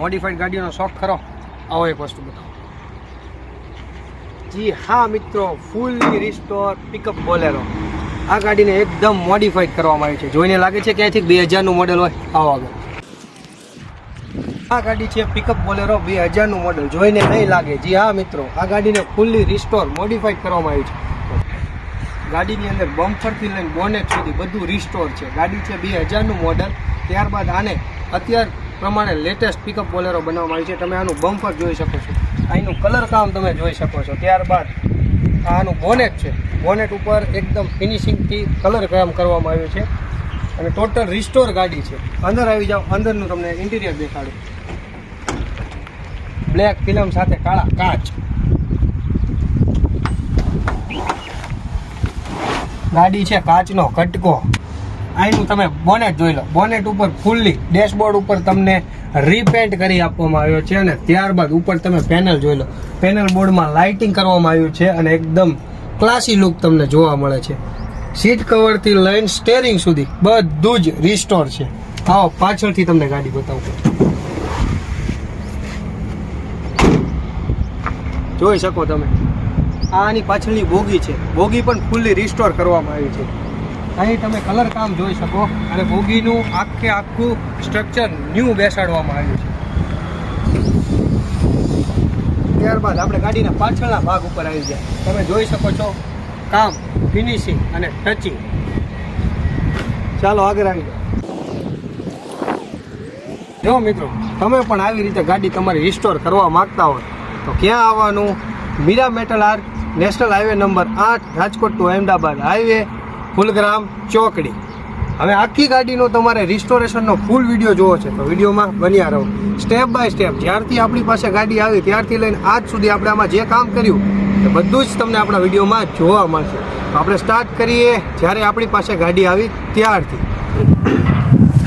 Modified ગાડીઓનો શોખ ખરો? આવો એક વસ્તુ બતાવો. જી હા મિત્રો, ફૂલી રિસ્ટોર પિકઅપ બોલેરો. આ ગાડીને એકદમ મોડિફાઈડ કરવામાં આવી છે. જોઈને લાગે છે ક્યાંયથી 2000નું મોડેલ હોય. આવો આગળ. આ ગાડી છે પિકઅપ બોલેરો 2000નું મોડેલ. જોઈને નહીં લાગે. જી હા મિત્રો, આ ગાડીને ફૂલી રિસ્ટોર મોડિફાઈડ કરવામાં આવી છે. ગાડીની અંદર બમ્પરથી લઈને બોનેટ સુધી બધું રિસ્ટોર છે. ગાડી છે 2000નું મોડેલ. ત્યારબાદ આને અત્યાર પ્રમાણે લેટેસ્ટ પિકઅપ બોલેરો બનાવવામાં આવી છે. તમે આનું બમ્પર જોઈ શકો છો, અહીંનું કલર કામ તમે જોઈ શકો છો. ત્યારબાદ આનું બોનેટ છે, બોનેટ ઉપર એકદમ ફિનિશિંગથી કલર કામ કરવામાં આવ્યું છે અને ટોટલ રિસ્ટોર ગાડી છે. અંદર આવી જાઓ, અંદરનું તમને ઇન્ટિરિયર દેખાડું. બ્લેક ફિલ્મ સાથે કાળા કાચ. ગાડી છે કાચનો કટકો. અહીંનું તમે બોનેટ જોઈ લો. બોનેટ ઉપર ફૂલ્લી ડેશબોર્ડ ઉપર તમને રીપેન્ટ કરી આપવામાં આવ્યો છે અને ત્યારબાદ ઉપર તમે પેનલ જોઈ લો. પેનલ બોર્ડમાં લાઇટિંગ કરવામાં આવ્યું છે અને એકદમ ક્લાસી લુક તમને જોવા મળે છે. સીટ કવરથી લઈને સ્ટેરિંગ સુધી બધું જ રિસ્ટોર છે. આવો પાછળથી તમને ગાડી બતાવું. જોઈ શકો તમે, આની પાછળની બોગી છે. બોગી પણ ફૂલ્લી રિસ્ટોર કરવામાં આવી છે. અહીં તમે કલર કામ જોઈ શકો અને બોગીનું આખું સ્ટ્રક્ચર ન્યૂ બેસાડવામાં આવ્યું છે. ત્યારબાદ આપણે ગાડીના પાછળના ભાગ ઉપર આવી ગયા. તમે જોઈ શકો છો કામ, ફિનિશિંગ અને ટચિંગ. ચાલો આગળ આવી જાઓ. જો મિત્રો, તમે પણ આવી રીતે ગાડી તમારી રિસ્ટોર કરવા માંગતા હોય તો ક્યાં આવવાનું? Meera metal art, national highway number 8, Rajkot to Ahmedabad highway, Fulgram ચોકડી. હવે આખી ગાડીનો તમારે રિસ્ટોરેશનનો ફૂલ વિડીયો જોવો છે તો વિડીયોમાં બન્યા રહો. સ્ટેપ બાય સ્ટેપ, જ્યારથી આપણી પાસે ગાડી આવી ત્યારથી લઈને આજ સુધી આપણે આમાં જે કામ કર્યું એ બધું જ તમને આપણા વિડીયોમાં જોવા મળશે. તો આપણે સ્ટાર્ટ કરીએ જ્યારે આપણી પાસે ગાડી આવી ત્યારથી.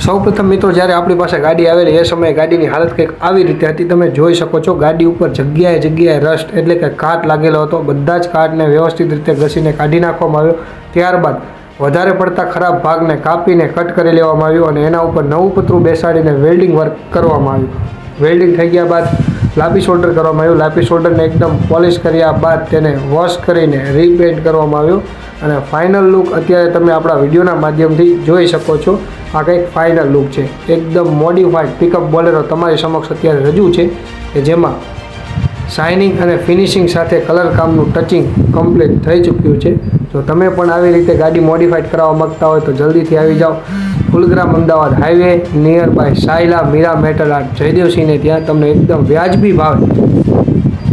સૌપ્રથમ મિત્રો, જ્યારે આપણી પાસે ગાડી આવેલી એ સમયે ગાડીની હાલત કંઈક આવી રીતે હતી. તમે જોઈ શકો છો ગાડી ઉપર જગ્યાએ રસ્ટ એટલે કે કાટ લાગેલો હતો. બધા જ કાટને વ્યવસ્થિત રીતે ઘસીને કાઢી નાખવામાં આવ્યો. ત્યારબાદ વધારે પડતા ખરાબ ભાગને કાપીને કટ કરી લેવામાં આવ્યું અને એના ઉપર નવું પતરું બેસાડીને વેલ્ડિંગ વર્ક કરવામાં આવ્યું. વેલ્ડિંગ થઈ ગયા બાદ લાપી શોલ્ડર કરવામાં આવ્યું. લાપી શોલ્ડરને એકદમ પોલિશ કર્યા બાદ તેને વોશ કરીને રીપેન્ટ કરવામાં આવ્યું અને ફાઇનલ લુક અત્યારે તમે આપણા વિડીયોના માધ્યમથી જોઈ શકો છો. આ કંઈક ફાઇનલ લુક છે. એકદમ મોડિફાઈડ પિકઅપ બોલેરો તમારી સમક્ષ અત્યારે રજૂ છે કે જેમાં શાઇનિંગ અને ફિનિશિંગ સાથે કલર કામનું ટચિંગ કમ્પ્લીટ થઈ ચૂક્યું છે. જો તમે પણ આવી રીતે ગાડી મોડિફાઈડ કરાવવા માગતા હોય તો જલ્દીથી આવી જાઓ. Fulgram Ahmedabad highway, near by Sayla Meera metal art જયદેવસિંહને ત્યાં તમને એકદમ વ્યાજબી ભાવે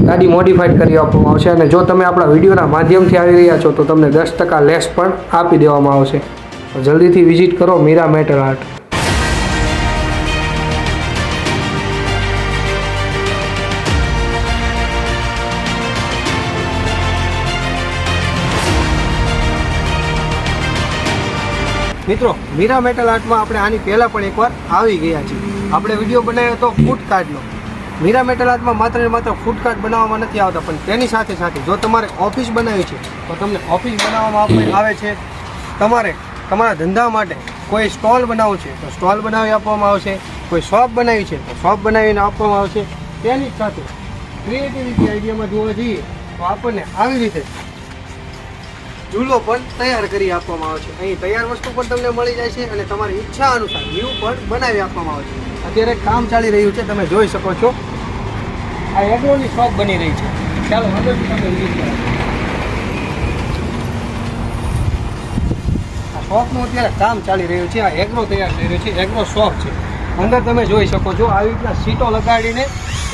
ગાડી મોડિફાઈડ કરી આપવામાં આવશે અને જો તમે આપણા વિડીયોના માધ્યમથી આવી રહ્યા છો તો તમને 10% લેસ પણ આપી દેવામાં આવશે. તો જલ્દીથી વિઝિટ કરો મીરા મેટલ આર્ટ. મિત્રો, મીરા મેટલ આર્ટમાં આપણે આની પહેલાં પણ એકવાર આવી ગયા છીએ. આપણે વિડીયો બનાવ્યો હતો ફૂટકાર્ટનો. મીરા મેટલ આર્ટમાં માત્ર ને માત્ર ફૂટકાર્ટ બનાવવામાં નથી આવતા, પણ તેની સાથે સાથે જો તમારે ઓફિસ બનાવી છે તો તમને ઓફિસ બનાવવામાં આવે છે. તમારે તમારા ધંધા માટે કોઈ સ્ટોલ બનાવવું છે તો સ્ટોલ બનાવી આપવામાં આવશે. કોઈ શોપ બનાવી છે તો શોપ બનાવીને આપવામાં આવશે. તેની સાથે ક્રિએટિવિટી આઈડિયામાં જોવા જઈએ તો આપણને આવી રીતે ઝૂલો પણ તૈયાર કરી આપવામાં આવે છે. અહીં તૈયાર વસ્તુ પણ તમને મળી જાય છે અને તમારી ઈચ્છા અનુસાર ન્યૂ પણ બનાવી આપવામાં આવે છે. અત્યારે કામ ચાલી રહ્યું છે, તમે જોઈ શકો છો. આ એગ્રોની શોપ બની રહી છે. ચાલો આગળ તમે વિઝિટ કરો. આ શોપનું અત્યારે કામ ચાલી રહ્યું છે. આ એગ્રો તૈયાર થઈ રહ્યું છે. એગ્રો શોપ છે. અંદર તમે જોઈ શકો છો આવી રીતના સીટો લગાડીને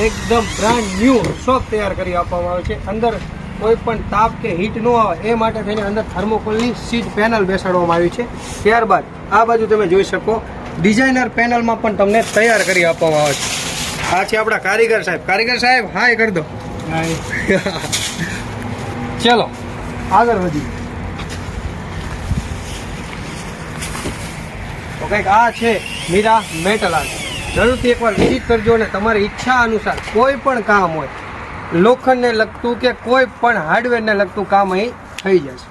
એકદમ બ્રાન્ડ ન્યૂ શોપ તૈયાર કરી આપવામાં આવે છે. અંદર કોઈ પણ તાપ કે હીટ ન આવે એ માટે થઈને અંદર થર્મોકોલની સીટ પેનલ બેસાડવામાં આવી છે. ત્યારબાદ આ બાજુ તમે જોઈ શકો ડિઝાઇનર પેનલમાં પણ તમને તૈયાર કરી આપવામાં આવે છે. આ છે આપણા કારીગર સાહેબ. કારીગર સાહેબ હાય કરી દો. ચલો આગળ વધીએ. તો કંઈક આ છે મીરા મેટલ આર્ટ. જરૂરથી એકવાર વિઝિટ કરજો અને તમારી ઈચ્છા અનુસાર કોઈ પણ કામ હોય, લોખંડને લગતું કે કોઈ પણ હાર્ડવેરને લગતું કામ અહીં થઈ જશે.